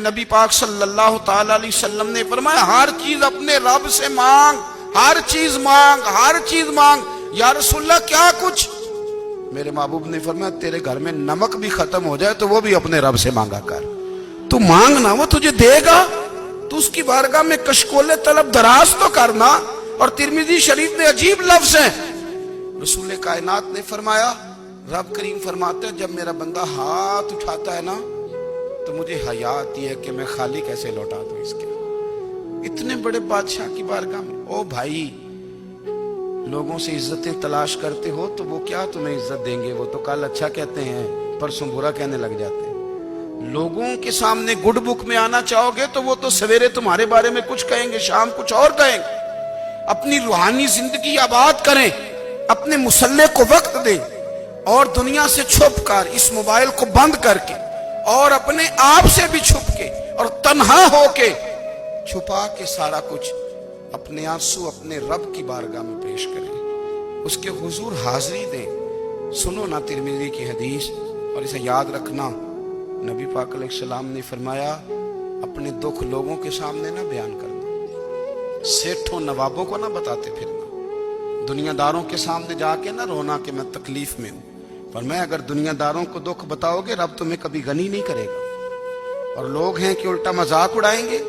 نبی پاک صلی اللہ تعالی علیہ وسلم نے فرمایا ہر چیز اپنے رب سے مانگ، ہر چیز مانگ، ہر چیز مانگ۔ یا رسول اللہ کیا کچھ؟ میرے محبوب نے فرمایا تیرے گھر میں نمک بھی ختم ہو جائے تو وہ بھی اپنے رب سے مانگا کر، تو مانگنا وہ تجھے دے گا، تو اس کی بارگاہ میں کشکول طلب دراز تو کرنا۔ اور ترمذی شریف میں عجیب لفظ ہیں، رسول کائنات نے فرمایا، رب کریم فرماتے ہیں جب میرا بندہ ہاتھ اٹھاتا ہے نا تو مجھے حیا آتی ہے کہ میں خالی کیسے لوٹا دوں اس کے۔ اتنے بڑے بادشاہ کی بارگاہ میں، او بھائی لوگوں سے عزتیں تلاش کرتے ہو تو وہ کیا تمہیں عزت دیں گے؟ وہ تو کل اچھا کہتے ہیں پرسوں برا کہنے لگ جاتے ہیں۔ لوگوں کے سامنے گڈ بک میں آنا چاہو گے تو وہ تو سویرے تمہارے بارے میں کچھ کہیں گے، شام کچھ اور کہیں گے۔ اپنی روحانی زندگی آباد کریں، اپنے مسلح کو وقت دیں، اور دنیا سے چھپ کر اس موبائل کو بند کر کے اور اپنے آپ سے بھی چھپ کے اور تنہا ہو کے چھپا کے سارا کچھ اپنے آنسو اپنے رب کی بارگاہ میں پیش کریں، اس کے حضور حاضری دیں۔ سنو نا ترمذی کی حدیث اور اسے یاد رکھنا، نبی پاک علیہ السلام نے فرمایا اپنے دکھ لوگوں کے سامنے نہ بیان کرنا، سیٹھوں نوابوں کو نہ بتاتے پھرنا، دنیا داروں کے سامنے جا کے نہ رونا کہ میں تکلیف میں ہوں۔ فرمایا اگر دنیا داروں کو دکھ بتاؤ گے رب تمہیں کبھی غنی نہیں کرے گا، اور لوگ ہیں کہ الٹا مذاق اڑائیں گے۔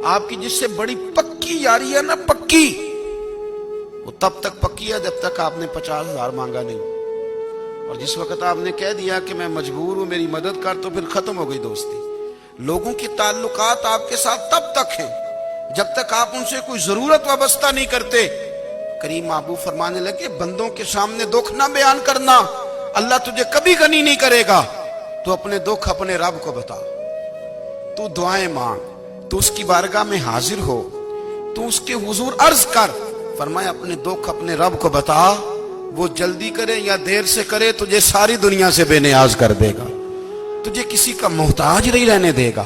آپ کی جس سے بڑی پکی یاری ہے نا، پکی، وہ تب تک پکی ہے جب تک آپ نے 50,000 مانگا نہیں، اور جس وقت آپ نے کہہ دیا کہ میں مجبور ہوں میری مدد کر تو پھر ختم ہو گئی دوستی۔ لوگوں کی تعلقات آپ کے ساتھ تب تک ہیں جب تک آپ ان سے کوئی ضرورت وابستہ نہیں کرتے۔ کریم محبوب فرمانے لگے بندوں کے سامنے دکھ نہ بیان کرنا، اللہ تجھے کبھی غنی نہیں کرے گا۔ تو اپنے دکھ اپنے رب کو بتا، تو دعائیں مانگ، تو اس کی بارگاہ میں حاضر ہو، تو اس کے حضور عرض کر۔ فرمایا اپنے دکھ اپنے رب کو بتا، وہ جلدی کرے یا دیر سے کرے تجھے ساری دنیا سے بے نیاز کر دے گا، تجھے کسی کا محتاج نہیں رہنے دے گا۔